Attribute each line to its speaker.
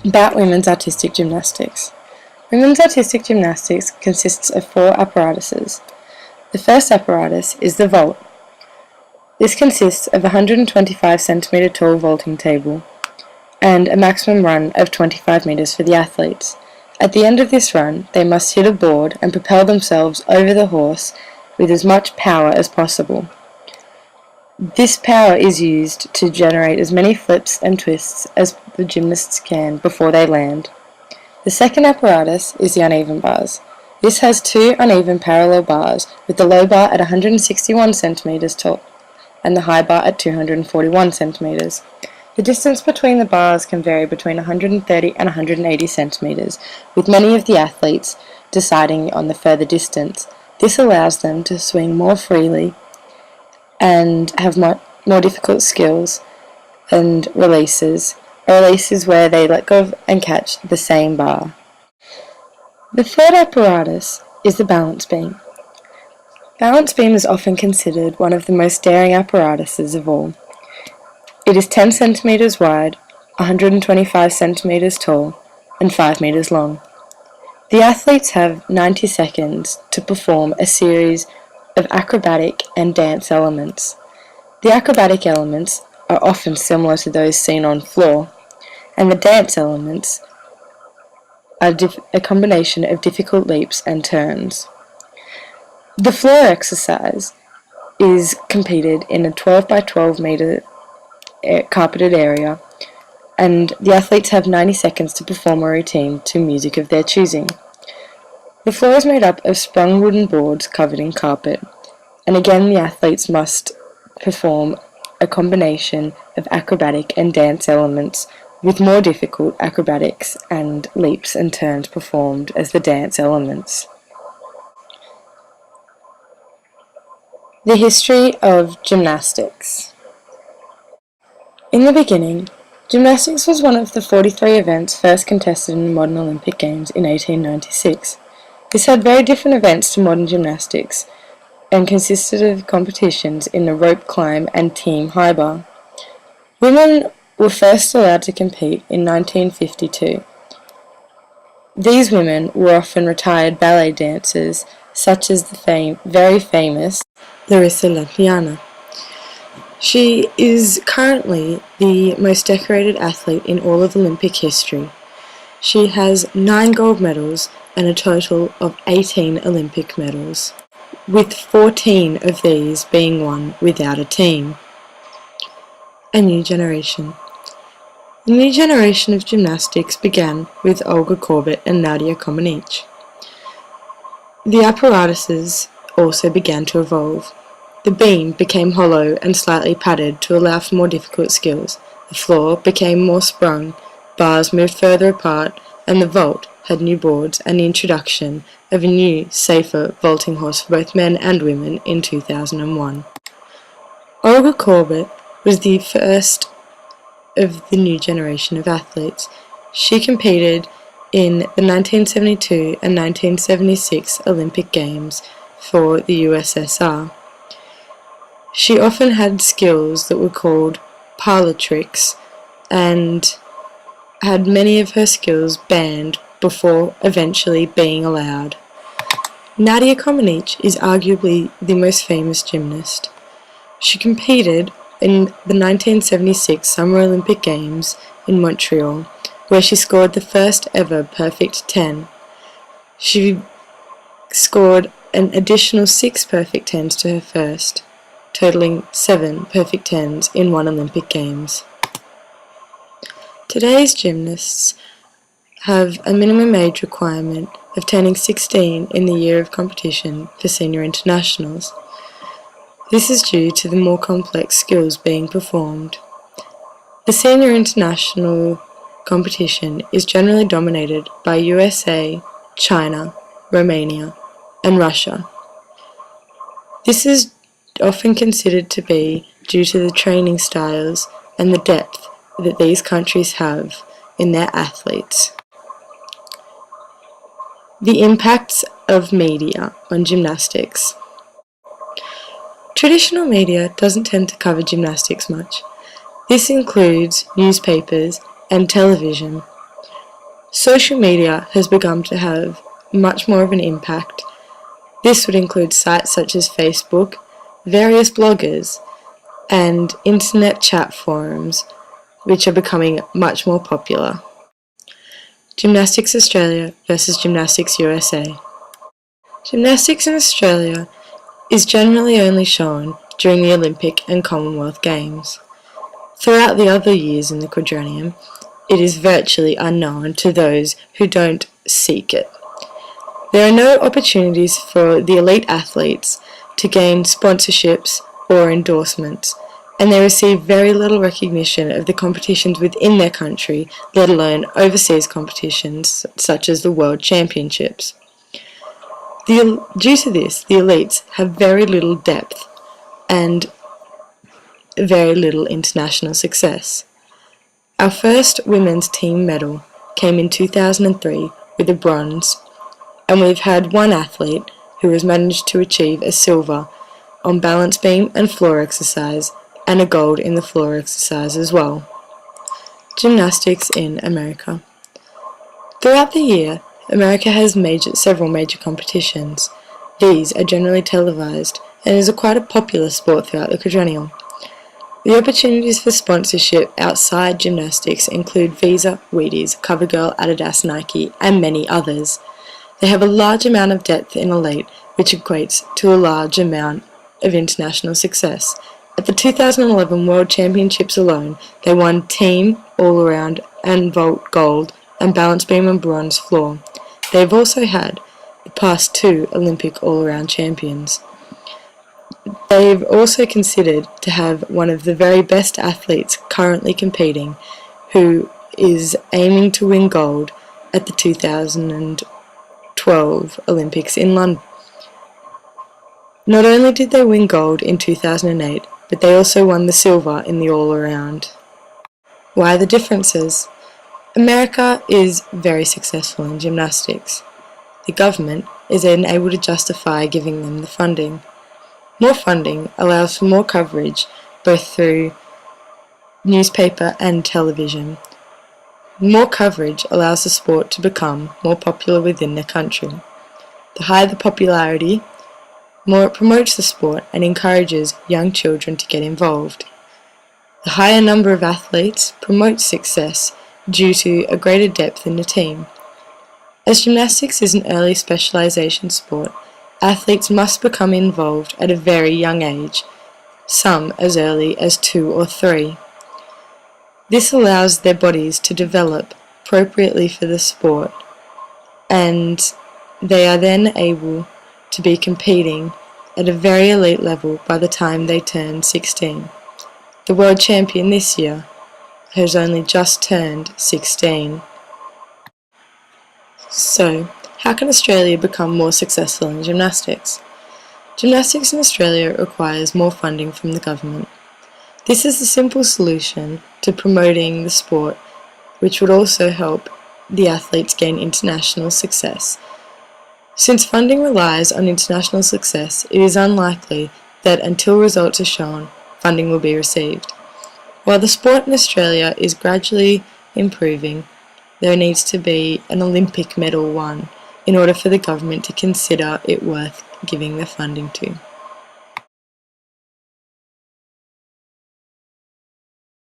Speaker 1: About women's artistic gymnastics. Women's artistic gymnastics consists of 4 apparatuses. The first apparatus is the vault. This consists of a 125 cm tall vaulting table and a maximum run of 25 meters for the athletes. At the end of this run, they must hit a board and propel themselves over the horse with as much power as possible. This power is used to generate as many flips and twists as the gymnasts can before they land. The second apparatus is the uneven bars. This has 2 uneven parallel bars, with the low bar at 161 cm tall and the high bar at 241 cm. The distance between the bars can vary between 130 and 180 cm, with many of the athletes deciding on the further distance. This allows them to swing more freely and have more difficult skills and releases where they let go of and catch the same bar. The third apparatus is the balance beam. Balance beam is often considered one of the most daring apparatuses of all. It is 10 cm wide, 125 cm tall, and 5 meters long. The athletes have 90 seconds to perform a series of acrobatic and dance elements. The acrobatic elements are often similar to those seen on floor, and the dance elements are a combination of difficult leaps and turns. The floor exercise is competed in a 12 by 12 meter carpeted area, and the athletes have 90 seconds to perform a routine to music of their choosing. The floor is made up of sprung wooden boards covered in carpet, and again the athletes must perform a combination of acrobatic and dance elements, with more difficult acrobatics and leaps and turns performed as the dance elements. The history of gymnastics. In the beginning, gymnastics was one of the 43 events first contested in the modern Olympic Games in 1896. This had very different events to modern gymnastics and consisted of competitions in the rope climb and team high bar. Women were first allowed to compete in 1952. These women were often retired ballet dancers, such as the very famous Larissa Lampiana. She is currently the most decorated athlete in all of Olympic history. She has 9 gold medals and a total of 18 Olympic medals, with 14 of these being won without a team. A new generation. The new generation of gymnastics began with Olga Korbut and Nadia Comaneci. The apparatuses also began to evolve. The beam became hollow and slightly padded to allow for more difficult skills. The floor became more sprung, bars moved further apart, and the vault had new boards and the introduction of a new, safer vaulting horse for both men and women in 2001. Olga Korbut was the first of the new generation of athletes. She competed in the 1972 and 1976 Olympic Games for the USSR. She often had skills that were called parlor tricks and had many of her skills banned before eventually being allowed. Nadia Comaneci is arguably the most famous gymnast. She competed in the 1976 Summer Olympic Games in Montreal, where she scored the first ever perfect 10. She scored an additional 6 perfect 10s to her first, totaling 7 perfect 10s in one Olympic Games. Today's gymnasts have a minimum age requirement of turning 16 in the year of competition for senior internationals. This is due to the more complex skills being performed. The senior international competition is generally dominated by USA, China, Romania, and Russia. This is often considered to be due to the training styles and the depth that these countries have in their athletes. The impacts of media on gymnastics. Traditional media doesn't tend to cover gymnastics much. This includes newspapers and television. Social media has begun to have much more of an impact. This would include sites such as Facebook, various bloggers, and internet chat forums, which are becoming much more popular. Gymnastics Australia versus Gymnastics USA. Gymnastics in Australia is generally only shown during the Olympic and Commonwealth Games. Throughout the other years in the quadrennium, it is virtually unknown to those who don't seek it. There are no opportunities for the elite athletes to gain sponsorships or endorsements, and they receive very little recognition of the competitions within their country, let alone overseas competitions such as the World Championships. Due to this, the elites have very little depth and very little international success. Our first women's team medal came in 2003 with a bronze, and we've had one athlete who has managed to achieve a silver on balance beam and floor exercise, and a gold in the floor exercise as well. Gymnastics in America. Throughout the year, America has several major competitions. These are generally televised and is quite a popular sport throughout the quadrennial. The opportunities for sponsorship outside gymnastics include Visa, Wheaties, CoverGirl, Adidas, Nike, and many others. They have a large amount of depth in elite, which equates to a large amount of international success. At the 2011 World Championships alone, they won team, all-around, and vault gold, and balance beam and bronze floor. They have also had the past two Olympic all-around champions. They have also considered to have one of the very best athletes currently competing, who is aiming to win gold at the 2012 Olympics in London. Not only did they win gold in 2008, but they also won the silver in the all-around. Why are the differences? America is very successful in gymnastics. The government is then able to justify giving them the funding. More funding allows for more coverage, both through newspaper and television. More coverage allows the sport to become more popular within the country. The higher the popularity, more it promotes the sport and encourages young children to get involved. The higher number of athletes promotes success due to a greater depth in the team. As gymnastics is an early specialization sport, athletes must become involved at a very young age, some as early as 2 or 3. This allows their bodies to develop appropriately for the sport, and they are then able to be competing at a very elite level by the time they turn 16. The world champion this year has only just turned 16. So, how can Australia become more successful in gymnastics? Gymnastics in Australia requires more funding from the government. This is the simple solution to promoting the sport, which would also help the athletes gain international success. Since funding relies on international success, it is unlikely that until results are shown, funding will be received. While the sport in Australia is gradually improving, there needs to be an Olympic medal won in order for the government to consider it worth giving the funding to.